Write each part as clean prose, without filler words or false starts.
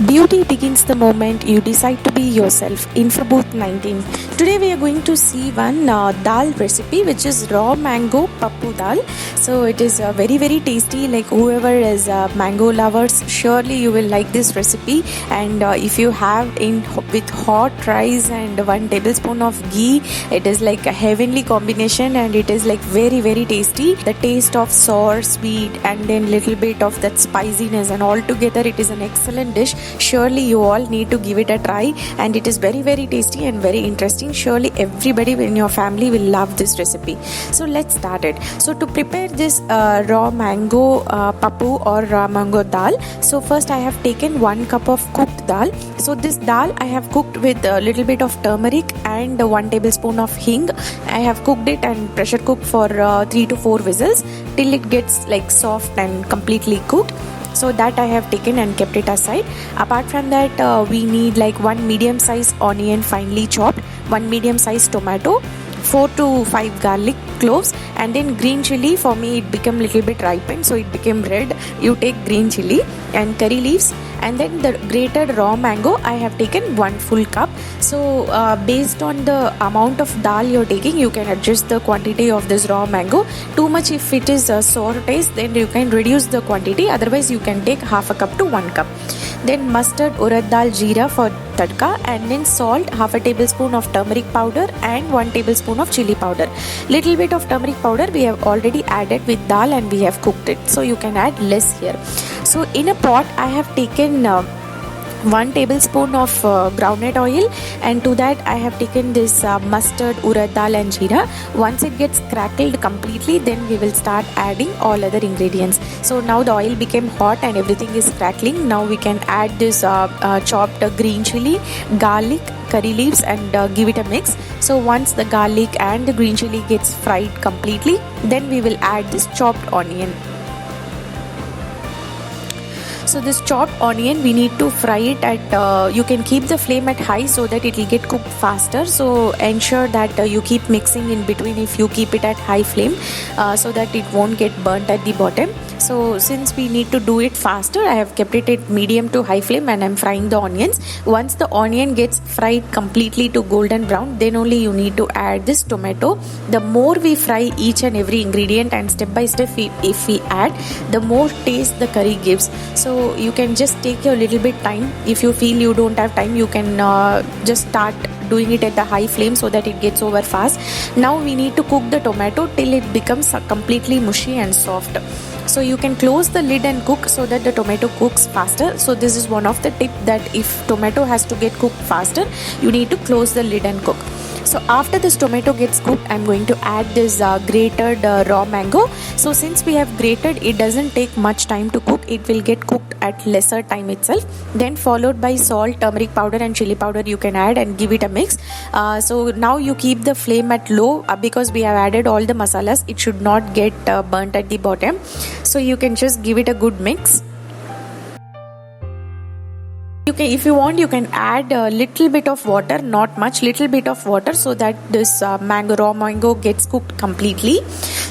Beauty begins the moment you decide to be yourself. Info Booth 19. Today we are going to see one dal recipe, which is raw mango pappu dal. So it is very tasty. Like whoever is mango lovers, surely you will like this recipe. And if you have in with hot rice and 1 tablespoon of ghee, it is like a heavenly combination, and it is like very tasty. The taste of sour, sweet, and then little bit of that spiciness, and all together it is an excellent dish. Surely you all need to give it a try, and it is very tasty and very interesting. Surely everybody in your family will love this recipe. So let's start it. So to prepare this raw mango pappu or raw mango dal, so first I have taken 1 cup of cooked dal. So this dal I have cooked with a little bit of turmeric and 1 tablespoon of hing. I have cooked it and pressure cooked for 3 to 4 whistles till it gets like soft and completely cooked. So that I have taken and kept it aside. Apart from that, we need like 1 medium size onion finely chopped, 1 medium size tomato, 4 to 5 garlic cloves, and then green chili. For me it became little bit ripened, so it became red. You take green chili and curry leaves, and then the grated raw mango I have taken 1 full cup. So based on the amount of dal you're taking, you can adjust the quantity of this raw mango. Too much if it is a sour taste, then you can reduce the quantity, otherwise you can take half a cup to 1 cup. Then mustard, urad dal, jeera for tadka, and then salt, half a tablespoon of turmeric powder and 1 tablespoon of chili powder. Little bit of turmeric powder we have already added with dal and we have cooked it, so you can add less here. So in a pot I have taken 1 tablespoon of groundnut oil, and to that I have taken this mustard, urad dal and jeera. Once it gets crackled completely, then we will start adding all other ingredients. So now the oil became hot and everything is crackling. Now we can add this chopped green chili, garlic, curry leaves, and give it a mix. So once the garlic and the green chili gets fried completely, then we will add this chopped onion. So this chopped onion, we need to fry it at, you can keep the flame at high so that it will get cooked faster. So ensure that you keep mixing in between if you keep it at high flame, so that it won't get burnt at the bottom. So since we need to do it faster, I have kept it at medium to high flame and I'm frying the onions. Once the onion gets fried completely to golden brown, then only you need to add this tomato. The more we fry each and every ingredient, and step by step if we add, the more taste the curry gives. So you can just take your little bit time. If you feel you don't have time, you can just start doing it at the high flame so that it gets over fast. Now we need to cook the tomato till it becomes completely mushy and soft. So you can close the lid and cook so that the tomato cooks faster. So this is one of the tip, that if tomato has to get cooked faster, you need to close the lid and cook. So after this tomato gets cooked, I'm going to add this grated raw mango. So since we have grated, it doesn't take much time to cook. It will get cooked at lesser time itself. Then followed by salt, turmeric powder and chili powder you can add and give it a mix. So now you keep the flame at low, because we have added all the masalas. It should not get burnt at the bottom. So you can just give it a good mix. If you want, you can add a little bit of water, not much, little bit of water, so that this raw mango gets cooked completely.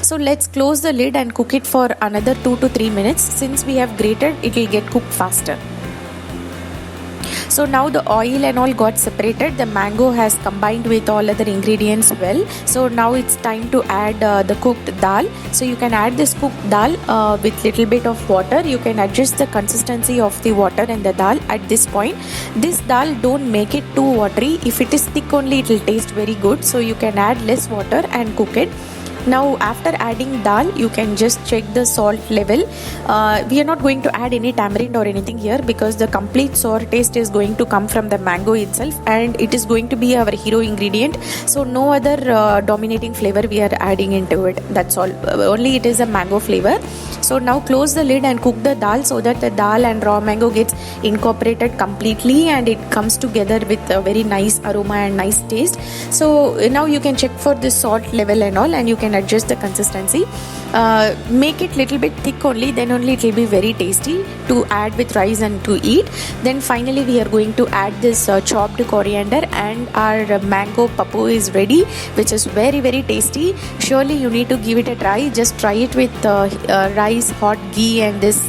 So let's close the lid and cook it for another 2 to 3 minutes. Since we have grated, it will get cooked faster. So now the oil and all got separated, the mango has combined with all other ingredients well. So now it's time to add the cooked dal. So you can add this cooked dal with little bit of water. You can adjust the consistency of the water and the dal at this point. This dal, don't make it too watery. If it is thick only, it will taste very good. So you can add less water and cook it. Now after adding dal, you can just check the salt level. We are not going to add any tamarind or anything here, because the complete sour taste is going to come from the mango itself, and it is going to be our hero ingredient. So no other dominating flavor we are adding into it. That's all. Only it is a mango flavor. So now close the lid and cook the dal so that the dal and raw mango gets incorporated completely and it comes together with a very nice aroma and nice taste. So now you can check for the salt level and all, and you can adjust the consistency. Make it little bit thick only, then only it will be very tasty to add with rice and to eat. Then finally we are going to add this chopped coriander, and our mango pappu is ready, which is very very tasty. Surely you need to give it a try. Just try it with rice, hot ghee and this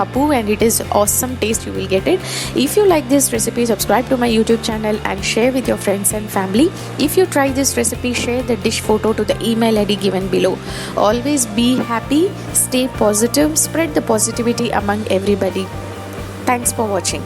pappu, and it is awesome taste you will get it. If you like this recipe, subscribe to my YouTube channel and share with your friends and family. If you try this recipe, share the dish photo to the email ID given below. Always be happy, stay positive, spread the positivity among everybody. Thanks for watching.